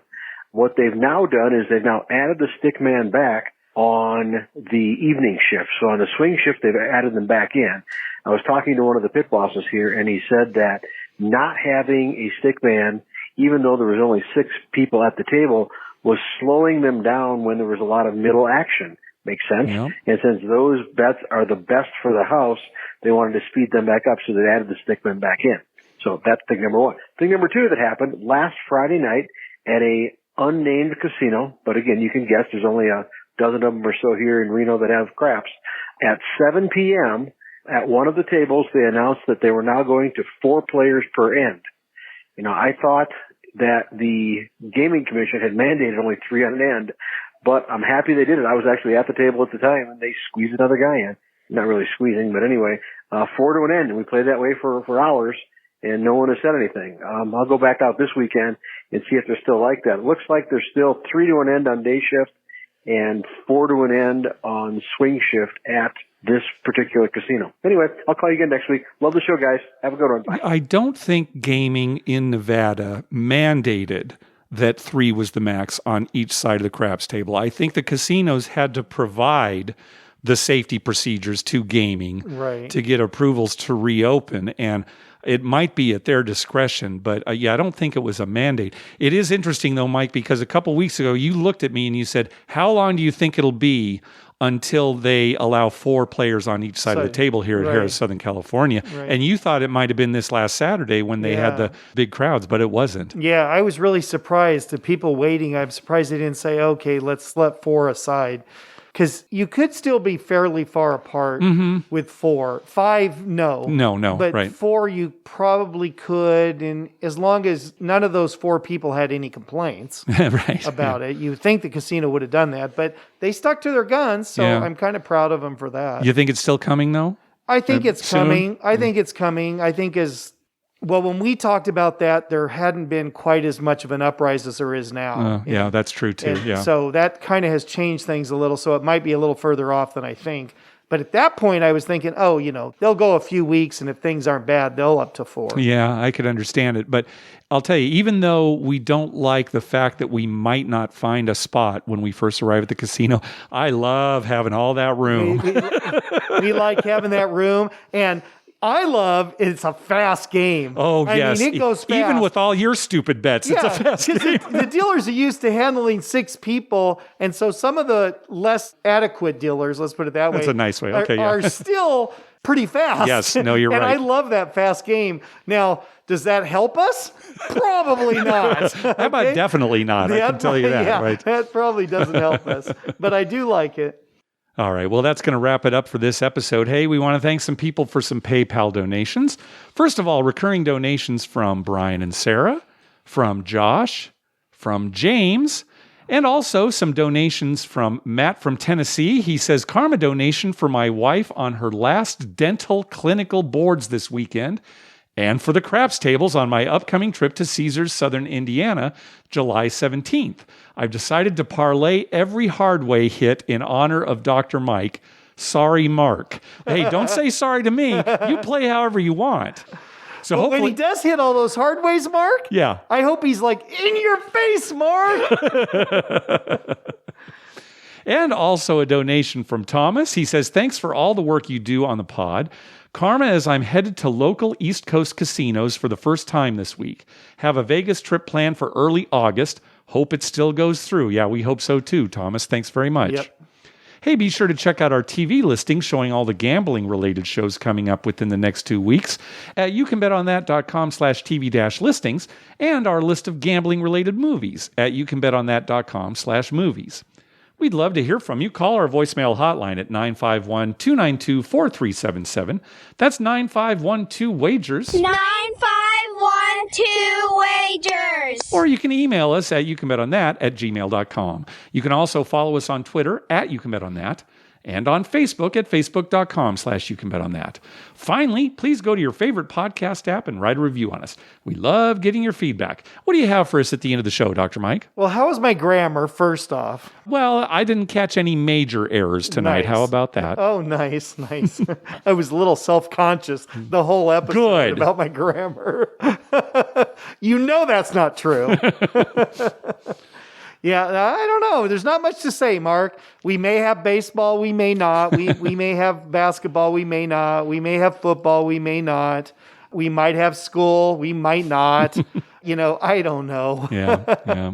What they've now done is they've now added the stickman back on the evening shift. So on the swing shift, they've added them back in. I was talking to one of the pit bosses here, and he said that not having a stickman, even though there was only 6 people at the table, was slowing them down when there was a lot of middle action. Makes sense. Yep. And since those bets are the best for the house, they wanted to speed them back up, so they added the stickman back in. So that's thing number 1. Thing number 2 that happened last Friday night at a unnamed casino, but again, you can guess there's only a dozen of them or so here in Reno that have craps. At 7 p.m., at one of the tables, they announced that they were now going to 4 players per end. You know, I thought that the Gaming Commission had mandated only 3 on an end, but I'm happy they did it. I was actually at the table at the time, and they squeezed another guy in. Not really squeezing, but anyway, 4 to an end, and we played that way for hours, and no one has said anything. I'll go back out this weekend and see if they're still like that. It looks like there's still 3 to an end on day shift and 4 to an end on swing shift at this particular casino. Anyway, I'll call you again next week. Love the show, guys. Have a good one. Bye. I don't think gaming in Nevada mandated that 3 was the max on each side of the craps table. I think the casinos had to provide the safety procedures to gaming Right. to get approvals to reopen. And it might be at their discretion, but I don't think it was a mandate. It is interesting, though, Mike, because a couple weeks ago, you looked at me and you said, how long do you think it'll be until they allow 4 players on each side of the table here at Harrah, Southern California? Right. And you thought it might have been this last Saturday when they had the big crowds, but it wasn't. Yeah, I was really surprised. The people waiting, I'm surprised they didn't say, okay, let's let 4 aside. Because you could still be fairly far apart with 4. 5, no. No, But right. 4, you probably could. And as long as none of those 4 people had any complaints Right. about it, you would think the casino would have done that. But they stuck to their guns, so I'm kind of proud of them for that. You think it's still coming, though? I think it's soon? coming. I think it's coming. I think when we talked about that, there hadn't been quite as much of an uprise as there is now. Yeah, that's true, too. And Yeah. so that kind of has changed things a little. So it might be a little further off than I think. But at that point, I was thinking, they'll go a few weeks, and if things aren't bad, they'll up to 4. Yeah, I could understand it. But I'll tell you, even though we don't like the fact that we might not find a spot when we first arrive at the casino, I love having all that room. We like having that room. And I love it's a fast game. Oh, yes. I mean, it goes fast. Even with all your stupid bets, it's a fast game. The dealers are used to handling 6 people, and so some of the less adequate dealers, let's put it that way. That's a nice way. Okay, are still pretty fast. Yes, no, you're and right. I love that fast game. Now, does that help us? Probably not. How about definitely not? I can tell you that, right? That probably doesn't help us, but I do like it. All right. Well, that's going to wrap it up for this episode. Hey, we want to thank some people for some PayPal donations. First of all, recurring donations from Brian and Sarah, from Josh, from James, and also some donations from Matt from Tennessee. He says, Karma donation for my wife on her last dental clinical boards this weekend, and for the craps tables on my upcoming trip to Caesars, Southern Indiana, July 17th. I've decided to parlay every Hardway hit in honor of Dr. Mike. Sorry, Mark. Hey, don't say sorry to me. You play however you want. So hopefully, when he does hit all those Hardways, Mark, yeah, I hope he's like, in your face, Mark. And also a donation from Thomas. He says, thanks for all the work you do on the pod. Karma, as I'm headed to local East Coast casinos for the first time this week. Have a Vegas trip planned for early August. Hope it still goes through. Yeah, we hope so too, Thomas. Thanks very much. Yep. Hey, be sure to check out our TV listing showing all the gambling-related shows coming up within the next 2 weeks at youcanbetonThat.com/TV-listings and our list of gambling-related movies at youcanbetonThat.com/movies. We'd love to hear from you. Call our voicemail hotline at 951-292-4377. That's 9512-WAGERS. 9512-WAGERS. Or you can email us at youcanbetonThat@gmail.com. You can also follow us on Twitter at youcanbetonThat and on Facebook at facebook.com/youcanbetonThat. Finally, please go to your favorite podcast app and write a review on us. We love getting your feedback. What do you have for us at the end of the show, Dr. Mike? Well, how was my grammar, first off? Well, I didn't catch any major errors tonight. Nice. How about that? Oh, nice. I was a little self-conscious the whole episode about my grammar. You know that's not true. Yeah, I don't know. There's not much to say, Mark. We may have baseball, we may not. We may have basketball, we may not. We may have football, we may not. We might have school, we might not. I don't know. Yeah.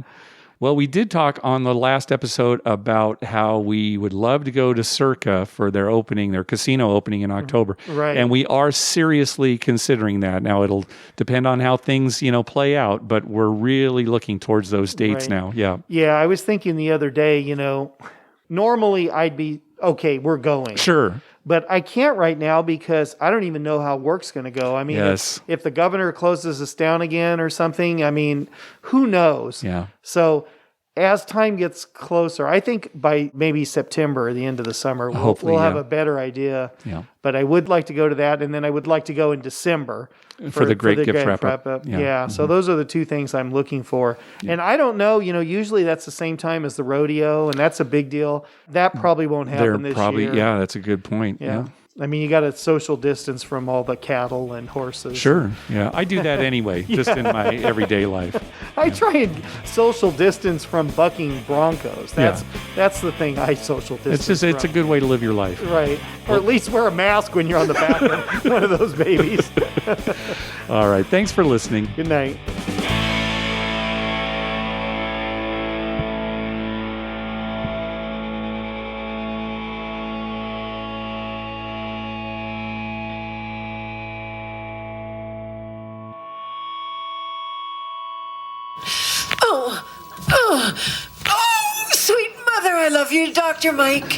Well, we did talk on the last episode about how we would love to go to Circa for their casino opening in October. Right. And we are seriously considering that. Now, it'll depend on how things, play out, but we're really looking towards those dates now. Yeah. Yeah, I was thinking the other day, normally I'd be, okay, we're going. Sure. But I can't right now because I don't even know how work's going to go. I mean, yes. if the governor closes us down again or something, I mean, who knows? Yeah. So as time gets closer, I think by maybe September, the end of the summer, we'll have a better idea. Yeah. But I would like to go to that, and then I would like to go in December for the great gift wrap-up. Yeah. So those are the two things I'm looking for. Yeah. And I don't know, usually that's the same time as the rodeo, and that's a big deal. That probably won't happen this year. Yeah, that's a good point. Yeah. I mean, you got to social distance from all the cattle and horses. Sure. Yeah. I do that anyway, just in my everyday life. I try and social distance from bucking broncos. That's the thing I social distance It's a good way to live your life. Right. Or at least wear a mask when you're on the back of one of those babies. All right. Thanks for listening. Good night. Oh, sweet mother, I love you, Dr. Mike.